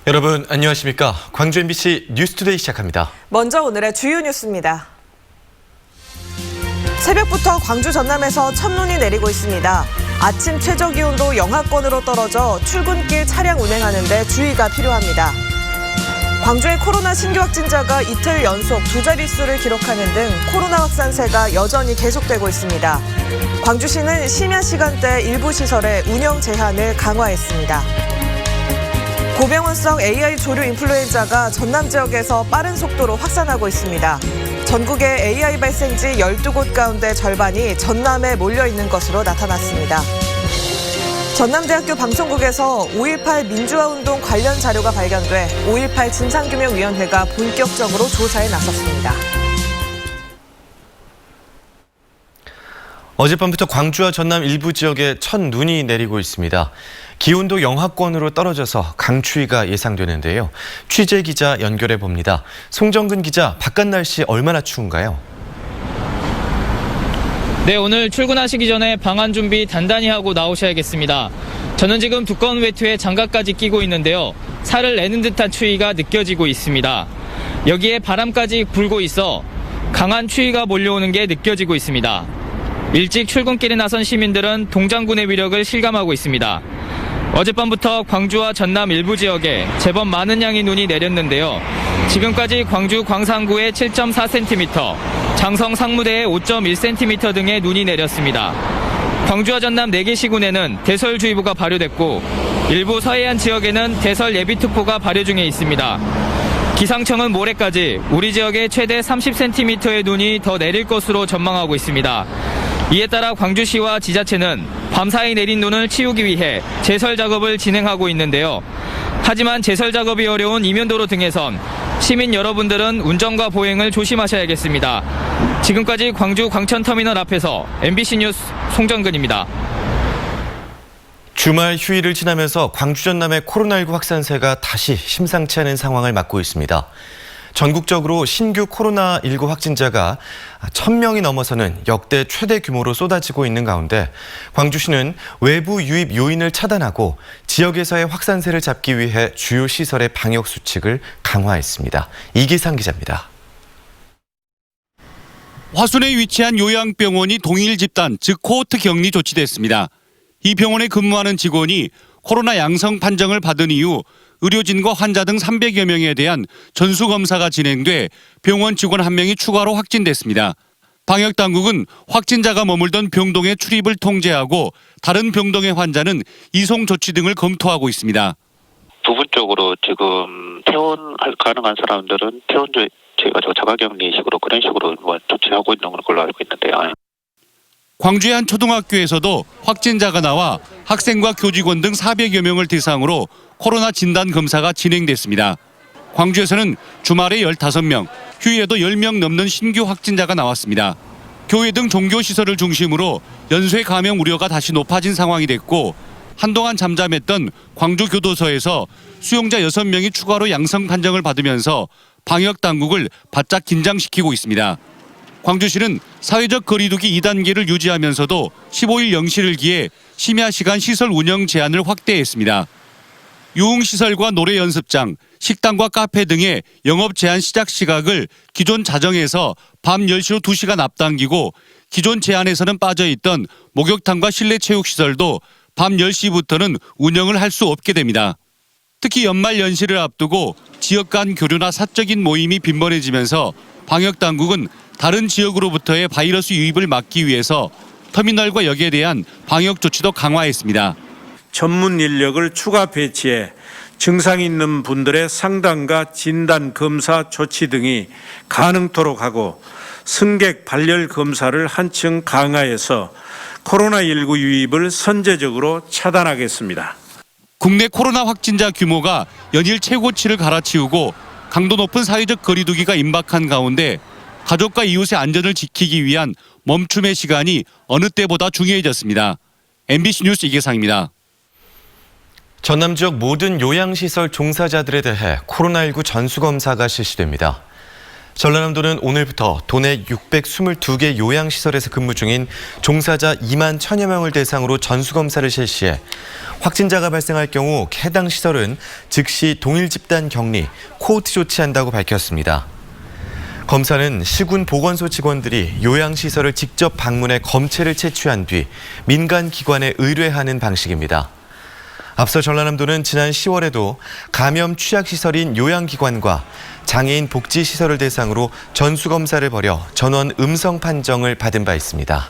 여러분 안녕하십니까? 광주 MBC 뉴스투데이 시작합니다. 먼저 오늘의 주요 뉴스입니다. 새벽부터 광주 전남에서 첫눈이 내리고 있습니다. 아침 최저기온도 영하권으로 떨어져 출근길 차량 운행하는 데 주의가 필요합니다. 광주의 코로나 신규 확진자가 이틀 연속 두 자릿수를 기록하는 등 코로나 확산세가 여전히 계속되고 있습니다. 광주시는 심야 시간대 일부 시설의 운영 제한을 강화했습니다. 고병원성 AI 조류 인플루엔자가 전남 지역에서 빠른 속도로 확산하고 있습니다. 전국의 AI 발생지 12곳 가운데 절반이 전남에 몰려있는 것으로 나타났습니다. 전남대학교 방송국에서 5.18 민주화운동 관련 자료가 발견돼 5.18 진상규명위원회가 본격적으로 조사에 나섰습니다. 어젯밤부터 광주와 전남 일부 지역에 첫눈이 내리고 있습니다. 기온도 영하권으로 떨어져서 강추위가 예상되는데요. 취재 기자 연결해 봅니다. 송정근 기자, 바깥 날씨 얼마나 추운가요? 네, 오늘 출근하시기 전에 방한 준비 단단히 하고 나오셔야겠습니다. 저는 지금 두꺼운 외투에 장갑까지 끼고 있는데요. 살을 내는 듯한 추위가 느껴지고 있습니다. 여기에 바람까지 불고 있어 강한 추위가 몰려오는 게 느껴지고 있습니다. 일찍 출근길에 나선 시민들은 동장군의 위력을 실감하고 있습니다. 어젯밤부터 광주와 전남 일부 지역에 제법 많은 양의 눈이 내렸는데요. 지금까지 광주 광산구에 7.4cm, 장성 상무대에 5.1cm 등의 눈이 내렸습니다. 광주와 전남 4개 시군에는 대설주의보가 발효됐고 일부 서해안 지역에는 대설 예비특보가 발효 중에 있습니다. 기상청은 모레까지 우리 지역에 최대 30cm의 눈이 더 내릴 것으로 전망하고 있습니다. 이에 따라 광주시와 지자체는 밤사이 내린 눈을 치우기 위해 제설 작업을 진행하고 있는데요. 하지만 제설 작업이 어려운 이면도로 등에선 시민 여러분들은 운전과 보행을 조심하셔야겠습니다. 지금까지 광주 광천터미널 앞에서 MBC 뉴스 송정근입니다. 주말 휴일을 지나면서 광주 전남의 코로나19 확산세가 다시 심상치 않은 상황을 맞고 있습니다. 전국적으로 신규 코로나19 확진자가 1,000명이 넘어서는 역대 최대 규모로 쏟아지고 있는 가운데 광주시는 외부 유입 요인을 차단하고 지역에서의 확산세를 잡기 위해 주요 시설의 방역 수칙을 강화했습니다. 이기상 기자입니다. 화순에 위치한 요양병원이 동일 집단, 즉 코호트 격리 조치됐습니다. 이 병원에 근무하는 직원이 코로나 양성 판정을 받은 이후 의료진과 환자 등 300여 명에 대한 전수검사가 진행돼 병원 직원 1명이 추가로 확진됐습니다. 방역당국은 확진자가 머물던 병동의 출입을 통제하고 다른 병동의 환자는 이송 조치 등을 검토하고 있습니다. 부분적으로 지금 퇴원 가능한 사람들은 퇴원 저희가 자가격리식으로 그런 식으로 조치하고 있는 걸로 알고 있는데요. 광주의 한 초등학교에서도 확진자가 나와 학생과 교직원 등 400여 명을 대상으로 코로나 진단 검사가 진행됐습니다. 광주에서는 주말에 15명, 휴일에도 10명 넘는 신규 확진자가 나왔습니다. 교회 등 종교시설을 중심으로 연쇄 감염 우려가 다시 높아진 상황이 됐고 한동안 잠잠했던 광주 교도소에서 수용자 6명이 추가로 양성 판정을 받으면서 방역 당국을 바짝 긴장시키고 있습니다. 광주시는 사회적 거리두기 2단계를 유지하면서도 15일 0시를 기해 심야 시간 시설 운영 제한을 확대했습니다. 유흥시설과 노래 연습장, 식당과 카페 등의 영업 제한 시작 시각을 기존 자정에서 밤 10시로 2시간 앞당기고 기존 제한에서는 빠져있던 목욕탕과 실내 체육시설도 밤 10시부터는 운영을 할 수 없게 됩니다. 특히 연말 연시를 앞두고 지역 간 교류나 사적인 모임이 빈번해지면서 방역당국은 다른 지역으로부터의 바이러스 유입을 막기 위해서 터미널과 역에 대한 방역 조치도 강화했습니다. 전문 인력을 추가 배치해 증상이 있는 분들의 상담과 진단 검사 조치 등이 가능토록 하고 승객 발열 검사를 한층 강화해서 코로나19 유입을 선제적으로 차단하겠습니다. 국내 코로나 확진자 규모가 연일 최고치를 갈아치우고 강도 높은 사회적 거리두기가 임박한 가운데 가족과 이웃의 안전을 지키기 위한 멈춤의 시간이 어느 때보다 중요해졌습니다. MBC 뉴스 이계상입니다. 전남 지역 모든 요양시설 종사자들에 대해 코로나19 전수검사가 실시됩니다. 전라남도는 오늘부터 도내 622개 요양시설에서 근무 중인 종사자 2만 1,000여 명을 대상으로 전수검사를 실시해 확진자가 발생할 경우 해당 시설은 즉시 동일 집단 격리, 코호트 조치한다고 밝혔습니다. 검사는 시군 보건소 직원들이 요양시설을 직접 방문해 검체를 채취한 뒤 민간 기관에 의뢰하는 방식입니다. 앞서 전라남도는 지난 10월에도 감염 취약시설인 요양기관과 장애인 복지시설을 대상으로 전수검사를 벌여 전원 음성 판정을 받은 바 있습니다.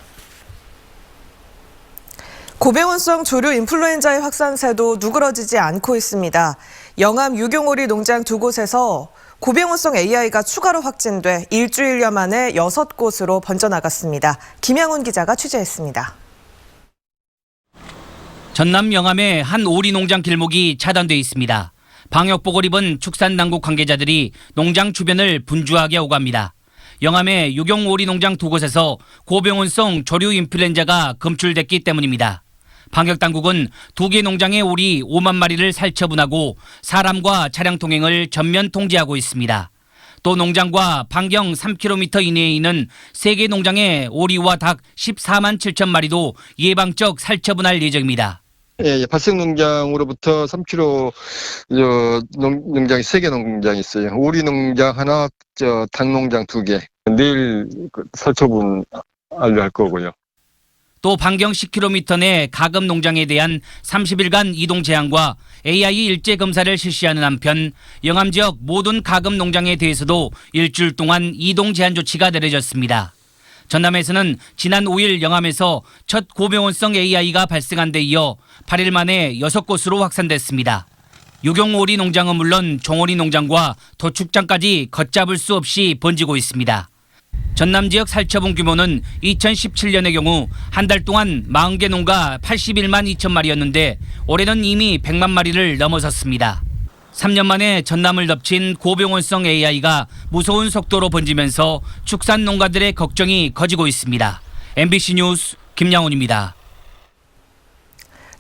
고병원성 조류 인플루엔자의 확산세도 누그러지지 않고 있습니다. 영암 유경오리 농장 2곳에서 고병원성 AI가 추가로 확진돼 일주일여 만에 6곳으로 번져나갔습니다. 김양훈 기자가 취재했습니다. 전남 영암의 한 오리 농장 길목이 차단돼 있습니다. 방역복을 입은 축산당국 관계자들이 농장 주변을 분주하게 오갑니다. 영암의 유경오리 농장 2곳에서 고병원성 조류 인플루엔자가 검출됐기 때문입니다. 방역당국은 2개 농장의 오리 5만 마리를 살처분하고 사람과 차량 통행을 전면 통제하고 있습니다. 또 농장과 반경 3km 이내에 있는 3개 농장의 오리와 닭 14만 7천 마리도 예방적 살처분할 예정입니다. 예, 발생 농장으로부터 3km 농장이 3개 농장이 있어요. 오리 농장 하나, 닭 농장 2개. 내일 살처분 완료할 거고요. 또 반경 10km 내 가금 농장에 대한 30일간 이동 제한과 AI 일제 검사를 실시하는 한편 영암 지역 모든 가금 농장에 대해서도 일주일 동안 이동 제한 조치가 내려졌습니다. 전남에서는 지난 5일 영암에서 첫 고병원성 AI가 발생한 데 이어 8일 만에 6곳으로 확산됐습니다. 유경오리 농장은 물론 종오리 농장과 도축장까지 걷잡을 수 없이 번지고 있습니다. 전남 지역 살처분 규모는 2017년의 경우 한 달 동안 40개 농가 81만 2천 마리였는데 올해는 이미 100만 마리를 넘어섰습니다. 3년 만에 전남을 덮친 고병원성 AI가 무서운 속도로 번지면서 축산 농가들의 걱정이 커지고 있습니다. MBC 뉴스 김양훈입니다.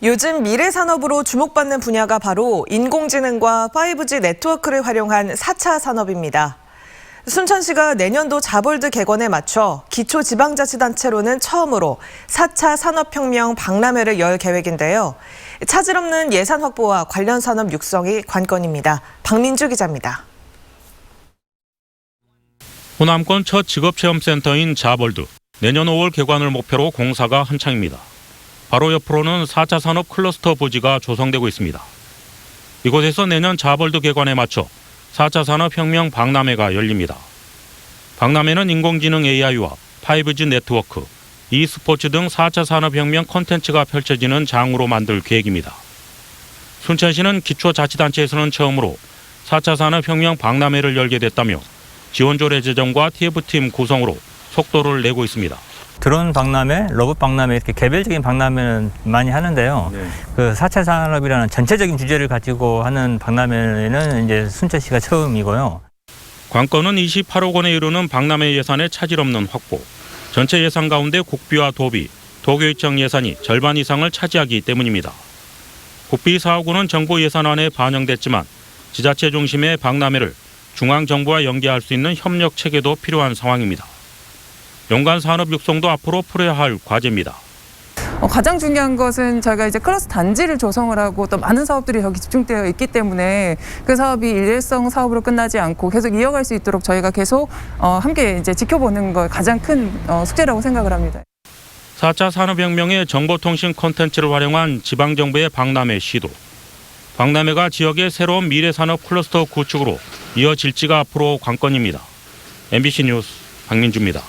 요즘 미래 산업으로 주목받는 분야가 바로 인공지능과 5G 네트워크를 활용한 4차 산업입니다. 순천시가 내년도 자볼드 개건에 맞춰 기초지방자치단체로는 처음으로 4차 산업혁명 박람회를 열 계획인데요. 차질 없는 예산 확보와 관련 산업 육성이 관건입니다. 박민주 기자입니다. 호남권 첫 직업체험센터인 자볼드. 내년 5월 개관을 목표로 공사가 한창입니다. 바로 옆으로는 4차 산업 클러스터 부지가 조성되고 있습니다. 이곳에서 내년 자볼드 개관에 맞춰 4차 산업혁명 박람회가 열립니다. 박람회는 인공지능 AI와 5G 네트워크, e스포츠 등 4차 산업혁명 콘텐츠가 펼쳐지는 장으로 만들 계획입니다. 순천시는 기초자치단체에서는 처음으로 4차 산업혁명 박람회를 열게 됐다며 지원조례 제정과 TF팀 구성으로 속도를 내고 있습니다. 드론 박람회, 로봇 박람회 이렇게 개별적인 박람회는 많이 하는데요. 그 4차 산업이라는 전체적인 주제를 가지고 하는 박람회는 이제 순천시가 처음이고요. 관건은 28억 원에 이르는 박람회 예산의 차질 없는 확보. 전체 예산 가운데 국비와 도비, 도교육청 예산이 절반 이상을 차지하기 때문입니다. 국비 4억 원은 정부 예산안에 반영됐지만 지자체 중심의 박람회를 중앙정부와 연계할 수 있는 협력 체계도 필요한 상황입니다. 연간 산업 육성도 앞으로 풀어야 할 과제입니다. 가장 중요한 것은 저희가 이제 클러스터 단지를 조성을 하고 또 많은 사업들이 여기 집중되어 있기 때문에 그 사업이 일회성 사업으로 끝나지 않고 계속 이어갈 수 있도록 저희가 계속 함께 이제 지켜보는 거 가장 큰 숙제라고 생각을 합니다. 4차 산업혁명의 정보통신 콘텐츠를 활용한 지방정부의 박람회 시도. 박람회가 지역의 새로운 미래산업 클러스터 구축으로 이어질지가 앞으로 관건입니다. MBC 뉴스 박민주입니다.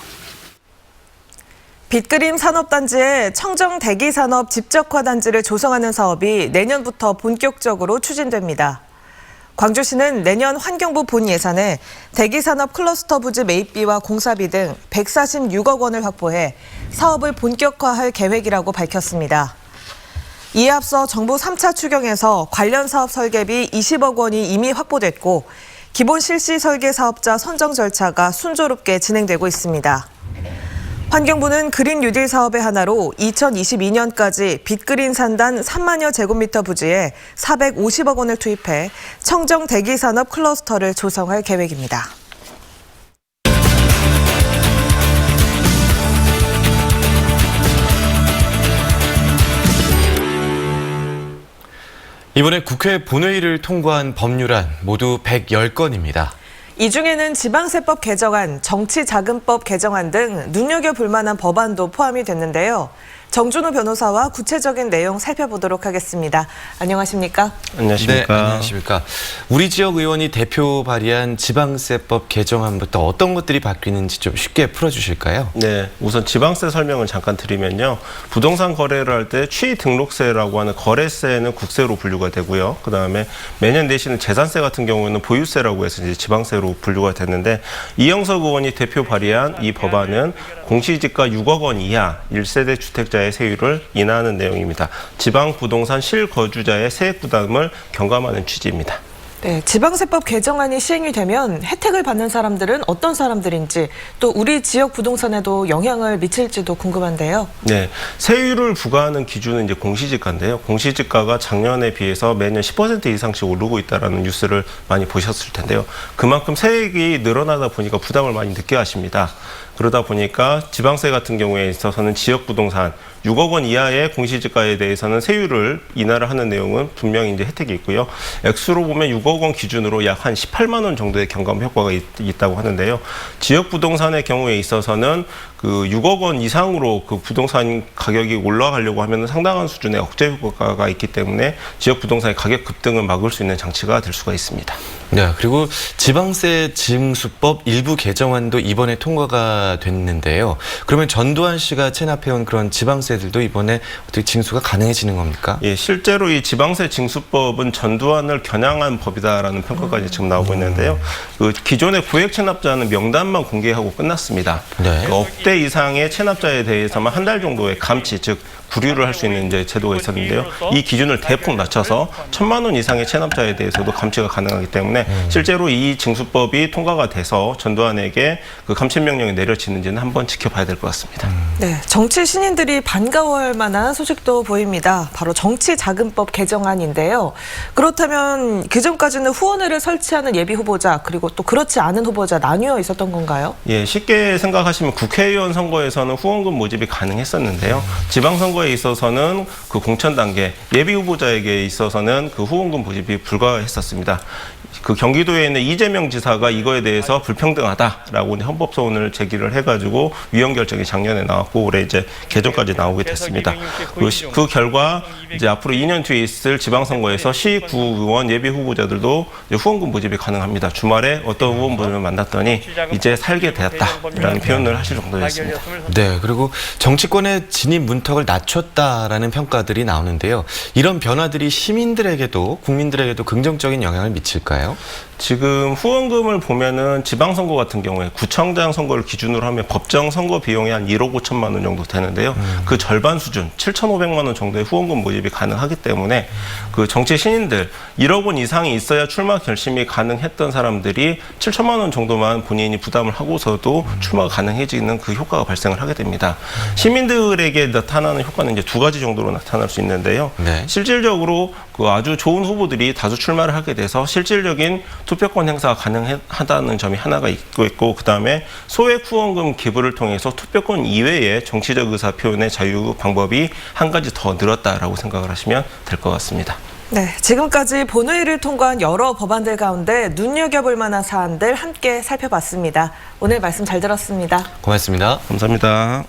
빗그림 산업단지에 청정 대기산업 집적화단지를 조성하는 사업이 내년부터 본격적으로 추진됩니다. 광주시는 내년 환경부 본 예산에 대기산업 클러스터 부지 매입비와 공사비 등 146억 원을 확보해 사업을 본격화할 계획이라고 밝혔습니다. 이에 앞서 정부 3차 추경에서 관련 사업 설계비 20억 원이 이미 확보됐고 기본 실시 설계 사업자 선정 절차가 순조롭게 진행되고 있습니다. 환경부는 그린 뉴딜 사업의 하나로 2022년까지 빗그린 산단 3만여 제곱미터 부지에 450억 원을 투입해 청정 대기산업 클러스터를 조성할 계획입니다. 이번에 국회 본회의를 통과한 법률안 모두 110건입니다. 이 중에는 지방세법 개정안, 정치자금법 개정안 등 눈여겨볼 만한 법안도 포함이 됐는데요. 정준호 변호사와 구체적인 내용 살펴보도록 하겠습니다. 안녕하십니까? 네, 안녕하십니까. 우리 지역 의원이 대표 발의한 지방세법 개정안부터 어떤 것들이 바뀌는지 좀 쉽게 풀어주실까요? 네, 우선 지방세 설명을 잠깐 드리면요. 부동산 거래를 할 때 취등록세라고 하는 거래세는 국세로 분류가 되고요. 그다음에 매년 내시는 재산세 같은 경우에는 보유세라고 해서 이제 지방세로 분류가 됐는데, 이영석 의원이 대표 발의한 이 법안은 공시지가 6억 원 이하 1세대 주택자의 세율을 인하하는 내용입니다. 지방 부동산 실거주자의 세액 부담을 경감하는 취지입니다. 네, 지방세법 개정안이 시행이 되면 혜택을 받는 사람들은 어떤 사람들인지, 또 우리 지역 부동산에도 영향을 미칠지도 궁금한데요. 네, 세율을 부과하는 기준은 이제 공시지가인데요. 공시지가가 작년에 비해서 매년 10% 이상씩 오르고 있다는 뉴스를 많이 보셨을 텐데요. 그만큼 세액이 늘어나다 보니까 부담을 많이 느껴하십니다. 그러다 보니까 지방세 같은 경우에 있어서는 지역 부동산 6억 원 이하의 공시지가에 대해서는 세율을 인하를 하는 내용은 분명히 이제 혜택이 있고요. 액수로 보면 6억 원 기준으로 약 한 18만 원 정도의 경감 효과가 있다고 하는데요. 지역 부동산의 경우에 있어서는 그 6억 원 이상으로 그 부동산 가격이 올라가려고 하면 상당한 수준의 억제 효과가 있기 때문에 지역 부동산의 가격 급등을 막을 수 있는 장치가 될 수가 있습니다. 네, 그리고 지방세 징수법 일부 개정안도 이번에 통과가 됐는데요. 그러면 전두환 씨가 체납해온 그런 지방세들도 이번에 어떻게 징수가 가능해지는 겁니까? 예, 실제로 이 지방세 징수법은 전두환을 겨냥한 법이다라는 평가까지 지금 나오고 있는데요. 그 기존의 구액 체납자는 명단만 공개하고 끝났습니다. 네. 그 억대 이상의 체납자에 대해서만 한 달 정도의 감치, 즉 구류를 할 수 있는 이제 제도가 있었는데요. 이 기준을 대폭 낮춰서 1,000만 원 이상의 체납자에 대해서도 감치가 가능하기 때문에 실제로 이 징수법이 통과가 돼서 전두환에게 그 감치 명령이 내려지는지는 한번 지켜봐야 될 것 같습니다. 네, 정치 신인들이 반가워할 만한 소식도 보입니다. 바로 정치자금법 개정안인데요. 그렇다면 그전까지는 후원회를 설치하는 예비 후보자, 그리고 또 그렇지 않은 후보자 나뉘어 있었던 건가요? 예, 쉽게 생각하시면 국회의원 선거에서는 후원금 모집이 가능했었는데요. 지방선거에 있어서는 그 공천 단계 예비 후보자에게 있어서는 그 후원금 모집이 불가했었습니다. 그 경기도에 있는 이재명 지사가 이거에 대해서 불평등하다라고 헌법소원을 제기를 해가지고 위헌 결정이 작년에 나왔고 올해 이제 개정까지 나오게 됐습니다. 그 결과 이제 앞으로 2년 뒤에 있을 지방선거에서 시구 의원 예비 후보자들도 이제 후원금 모집이 가능합니다. 주말에 어떤 후원분을 만났더니 이제 살게 되었다라는 표현을 하실 정도였습니다. 네, 그리고 정치권의 진입 문턱을 낮췄다라는 평가들이 나오는데요. 이런 변화들이 시민들에게도 국민들에게도 긍정적인 영향을 미칠까요? 지금 후원금을 보면은 지방선거 같은 경우에 구청장 선거를 기준으로 하면 법정 선거 비용이 한 1억 5천만 원 정도 되는데요. 그 절반 수준 7,500만 원 정도의 후원금 모집이 가능하기 때문에 그 정치 신인들 1억 원 이상이 있어야 출마 결심이 가능했던 사람들이 7천만 원 정도만 본인이 부담을 하고서도 출마가 가능해지는 그 효과가 발생을 하게 됩니다. 시민들에게 나타나는 효과는 이제 두 가지 정도로 나타날 수 있는데요. 네. 실질적으로 그 아주 좋은 후보들이 다수 출마를 하게 돼서 실질적인 투표권 행사가 가능하다는 점이 하나가 있고 그다음에 소액 후원금 기부를 통해서 투표권 이외의 정치적 의사 표현의 자유 방법이 한 가지 더 늘었다라고 생각을 하시면 될 것 같습니다. 네, 지금까지 본회의를 통과한 여러 법안들 가운데 눈여겨볼 만한 사안들 함께 살펴봤습니다. 오늘 말씀 잘 들었습니다. 고맙습니다. 감사합니다.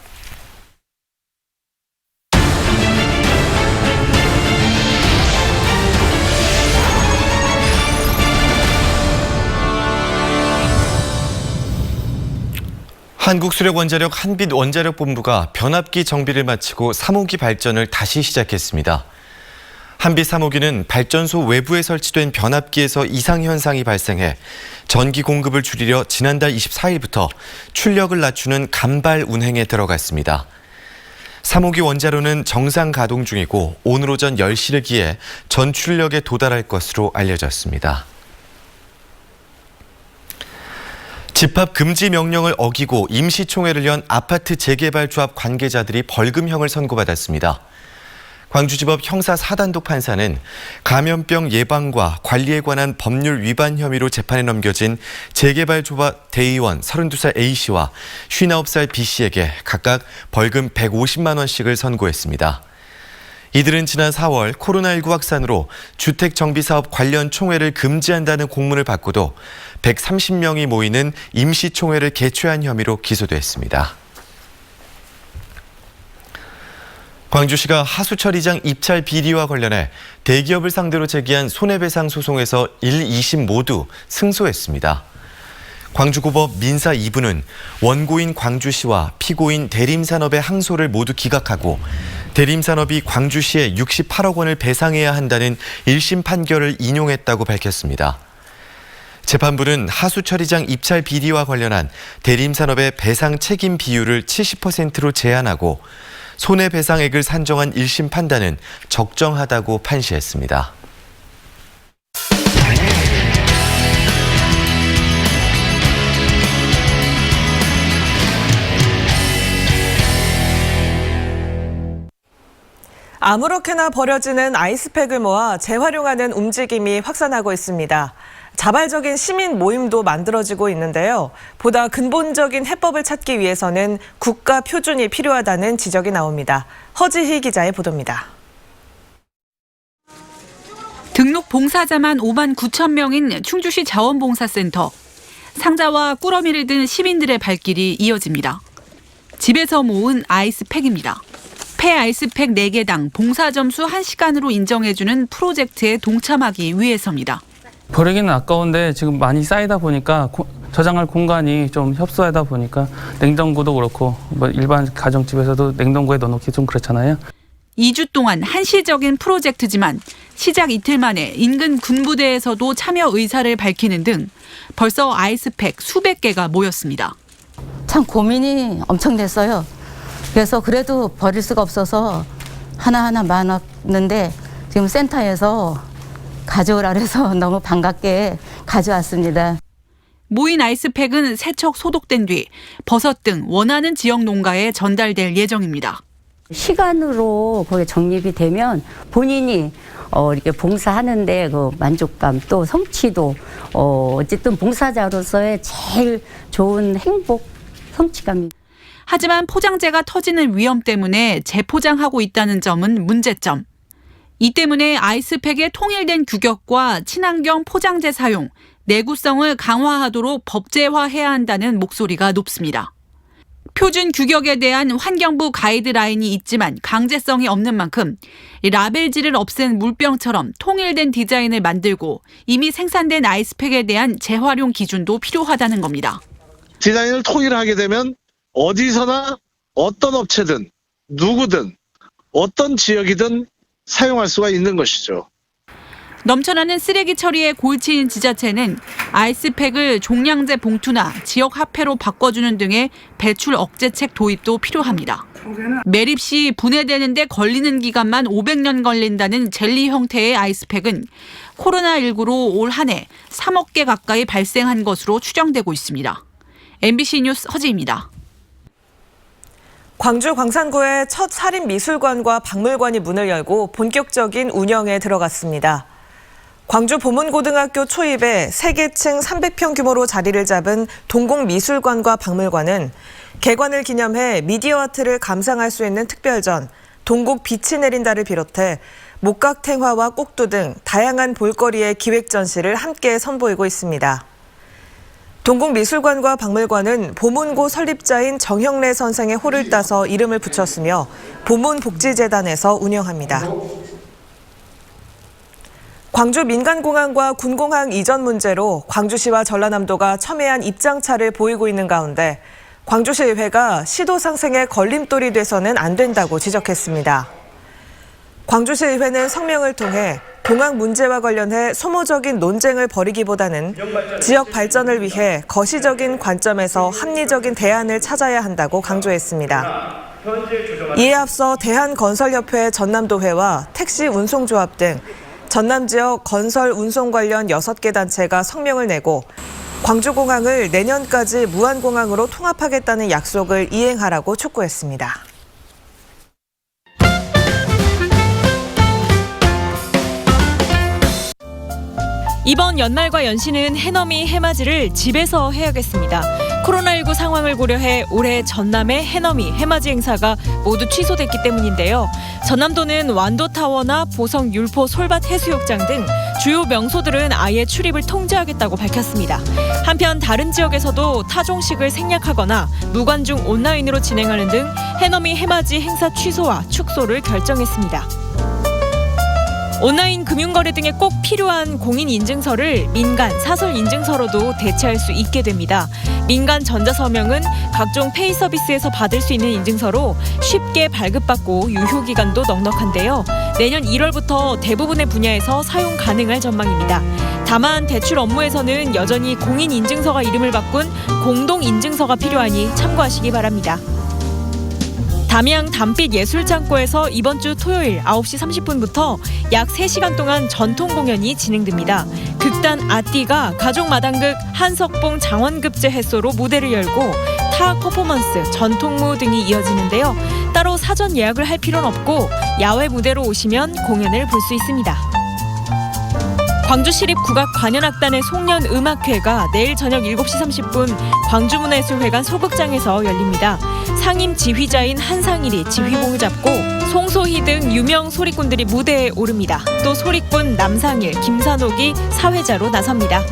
한국수력원자력 한빛원자력본부가 변압기 정비를 마치고 3호기 발전을 다시 시작했습니다. 한빛 3호기는 발전소 외부에 설치된 변압기에서 이상 현상이 발생해 전기 공급을 줄이려 지난달 24일부터 출력을 낮추는 간발 운행에 들어갔습니다. 3호기 원자로는 정상 가동 중이고 오늘 오전 10시를 기해 전 출력에 도달할 것으로 알려졌습니다. 집합 금지 명령을 어기고 임시총회를 연 아파트 재개발 조합 관계자들이 벌금형을 선고받았습니다. 광주지법 형사 4단독 판사는 감염병 예방과 관리에 관한 법률 위반 혐의로 재판에 넘겨진 재개발 조합 대의원 32살 A씨와 59살 B씨에게 각각 벌금 150만 원씩을 선고했습니다. 이들은 지난 4월 코로나19 확산으로 주택정비사업 관련 총회를 금지한다는 공문을 받고도 130명이 모이는 임시총회를 개최한 혐의로 기소됐습니다. 광주시가 하수처리장 입찰 비리와 관련해 대기업을 상대로 제기한 손해배상 소송에서 1, 2심 모두 승소했습니다. 광주고법 민사 2부는 원고인 광주시와 피고인 대림산업의 항소를 모두 기각하고 대림산업이 광주시에 68억 원을 배상해야 한다는 1심 판결을 인용했다고 밝혔습니다. 재판부는 하수처리장 입찰 비리와 관련한 대림산업의 배상 책임 비율을 70%로 제한하고 손해배상액을 산정한 1심 판단은 적정하다고 판시했습니다. 아무렇게나 버려지는 아이스팩을 모아 재활용하는 움직임이 확산하고 있습니다. 자발적인 시민 모임도 만들어지고 있는데요. 보다 근본적인 해법을 찾기 위해서는 국가 표준이 필요하다는 지적이 나옵니다. 허지희 기자의 보도입니다. 등록 봉사자만 5만 9천 명인 충주시 자원봉사센터. 상자와 꾸러미를 든 시민들의 발길이 이어집니다. 집에서 모은 아이스팩입니다. 폐 아이스팩 4개당 봉사 점수 1시간으로 인정해주는 프로젝트에 동참하기 위해서입니다. 버리기는 아까운데 지금 많이 쌓이다 보니까 저장할 공간이 좀 협소하다 보니까 냉장고도 그렇고 뭐 일반 가정집에서도 냉동고에 넣어놓기 좀 그렇잖아요. 2주 동안 한시적인 프로젝트지만 시작 이틀 만에 인근 군부대에서도 참여 의사를 밝히는 등 벌써 아이스팩 수백 개가 모였습니다. 참 고민이 엄청 됐어요. 그래서 그래도 버릴 수가 없어서 하나하나 많았는데 지금 센터에서 가져오라 그래서 너무 반갑게 가져왔습니다. 모인 아이스팩은 세척 소독된 뒤 버섯 등 원하는 지역 농가에 전달될 예정입니다. 시간으로 거기에 적립이 되면 본인이 이렇게 봉사하는데 그 만족감 또 성취도 어쨌든 봉사자로서의 제일 좋은 행복, 성취감입니다. 하지만 포장재가 터지는 위험 때문에 재포장하고 있다는 점은 문제점. 이 때문에 아이스팩의 통일된 규격과 친환경 포장재 사용, 내구성을 강화하도록 법제화해야 한다는 목소리가 높습니다. 표준 규격에 대한 환경부 가이드라인이 있지만 강제성이 없는 만큼 라벨지를 없앤 물병처럼 통일된 디자인을 만들고 이미 생산된 아이스팩에 대한 재활용 기준도 필요하다는 겁니다. 디자인을 통일하게 되면 어디서나 어떤 업체든 누구든 어떤 지역이든 사용할 수가 있는 것이죠. 넘쳐나는 쓰레기 처리에 골치인 지자체는 아이스팩을 종량제 봉투나 지역 화폐로 바꿔주는 등의 배출 억제책 도입도 필요합니다. 매립 시 분해되는 데 걸리는 기간만 500년 걸린다는 젤리 형태의 아이스팩은 코로나19로 올 한 해 3억 개 가까이 발생한 것으로 추정되고 있습니다. MBC 뉴스 허지입니다. 광주 광산구의 첫 살인미술관과 박물관이 문을 열고 본격적인 운영에 들어갔습니다. 광주 보문고등학교 초입에 3개층 300평 규모로 자리를 잡은 동국미술관과 박물관은 개관을 기념해 미디어 아트를 감상할 수 있는 특별전, 동국 빛이 내린다를 비롯해 목각탱화와 꼭두 등 다양한 볼거리의 기획 전시를 함께 선보이고 있습니다. 동국미술관과 박물관은 보문고 설립자인 정형래 선생의 호를 따서 이름을 붙였으며 보문복지재단에서 운영합니다. 광주 민간공항과 군공항 이전 문제로 광주시와 전라남도가 첨예한 입장차를 보이고 있는 가운데 광주시의회가 시도 상생의 걸림돌이 돼서는 안 된다고 지적했습니다. 광주시의회는 성명을 통해 공항 문제와 관련해 소모적인 논쟁을 벌이기보다는 지역 발전을 위해 거시적인 관점에서 합리적인 대안을 찾아야 한다고 강조했습니다. 이에 앞서 대한건설협회 전남도회와 택시운송조합 등 전남 지역 건설 운송 관련 6개 단체가 성명을 내고 광주공항을 내년까지 무안공항으로 통합하겠다는 약속을 이행하라고 촉구했습니다. 이번 연말과 연시는 해넘이 해맞이를 집에서 해야겠습니다. 코로나19 상황을 고려해 올해 전남의 해넘이, 해맞이 행사가 모두 취소됐기 때문인데요. 전남도는 완도타워나 보성 율포 솔밭 해수욕장 등 주요 명소들은 아예 출입을 통제하겠다고 밝혔습니다. 한편 다른 지역에서도 타종식을 생략하거나 무관중 온라인으로 진행하는 등 해넘이, 해맞이 행사 취소와 축소를 결정했습니다. 온라인 금융거래 등에 꼭 필요한 공인인증서를 민간 사설인증서로도 대체할 수 있게 됩니다. 민간 전자서명은 각종 페이 서비스에서 받을 수 있는 인증서로 쉽게 발급받고 유효기간도 넉넉한데요. 내년 1월부터 대부분의 분야에서 사용 가능할 전망입니다. 다만 대출 업무에서는 여전히 공인인증서가 이름을 바꾼 공동인증서가 필요하니 참고하시기 바랍니다. 담양 담빛 예술창고에서 이번 주 토요일 9시 30분부터 약 3시간 동안 전통 공연이 진행됩니다. 극단 아띠가 가족마당극 한석봉 장원급제 햇소로 무대를 열고 타 퍼포먼스, 전통무 등이 이어지는데요. 따로 사전 예약을 할 필요는 없고 야외 무대로 오시면 공연을 볼 수 있습니다. 광주시립국악관현악단의 송년음악회가 내일 저녁 7시 30분 광주문화예술회관 소극장에서 열립니다. 상임 지휘자인 한상일이 지휘봉을 잡고 송소희 등 유명 소리꾼들이 무대에 오릅니다. 또 소리꾼 남상일, 김산옥이 사회자로 나섭니다.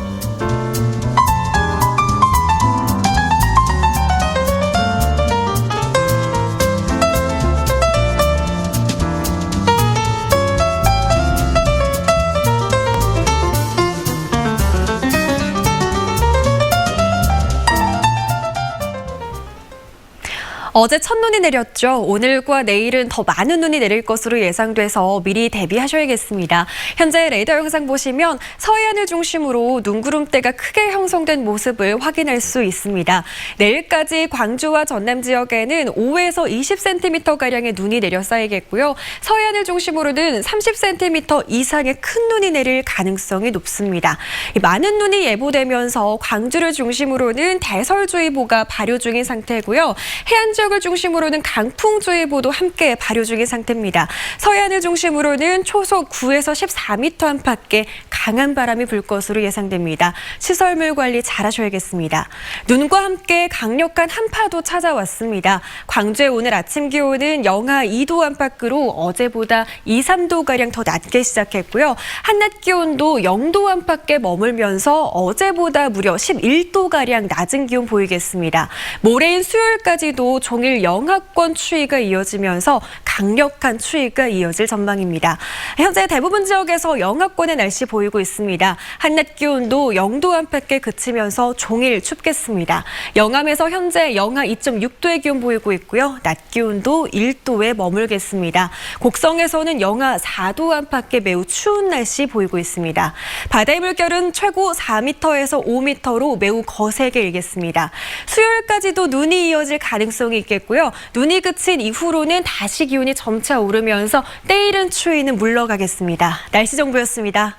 어제 첫눈이 내렸죠. 오늘과 내일은 더 많은 눈이 내릴 것으로 예상돼서 미리 대비하셔야겠습니다. 현재 레이더 영상 보시면 서해안을 중심으로 눈구름대가 크게 형성된 모습을 확인할 수 있습니다. 내일까지 광주와 전남 지역에는 5에서 20cm가량의 눈이 내려 쌓이겠고요. 서해안을 중심으로는 30cm 이상의 큰 눈이 내릴 가능성이 높습니다. 많은 눈이 예보되면서 광주를 중심으로는 대설주의보가 발효 중인 상태고요. 해안 지역을 중심으로는 강풍주의보도 함께 발효 중인 상태입니다. 서해안을 중심으로는 초속 9에서 14m 안팎의 강한 바람이 불 것으로 예상됩니다. 시설물 관리 잘 하셔야겠습니다. 눈과 함께 강력한 한파도 찾아왔습니다. 광주의 오늘 아침 기온은 영하 2도 안팎으로 어제보다 2, 3도가량 더 낮게 시작했고요. 한낮 기온도 0도 안팎에 머물면서 어제보다 무려 11도가량 낮은 기온 보이겠습니다. 모레인 수요일까지도 종일 영하권 추위가 이어지면서 강력한 추위가 이어질 전망입니다. 현재 대부분 지역에서 영하권의 날씨 보이고 있습니다. 한낮 기온도 0도 안팎에 그치면서 종일 춥겠습니다. 영암에서 현재 영하 2.6도의 기온 보이고 있고요. 낮 기온도 1도에 머물겠습니다. 곡성에서는 영하 4도 안팎의 매우 추운 날씨 보이고 있습니다. 바다의 물결은 최고 4m에서 5m로 매우 거세게 일겠습니다. 수요일까지도 눈이 이어질 가능성이 있겠고요. 눈이 그친 이후로는 다시 기온이 점차 오르면서 때이른 추위는 물러가겠습니다. 날씨 정보였습니다.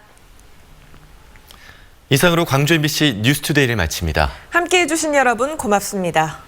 이상으로 광주 MBC 뉴스투데이를 마칩니다. 함께해 주신 여러분 고맙습니다.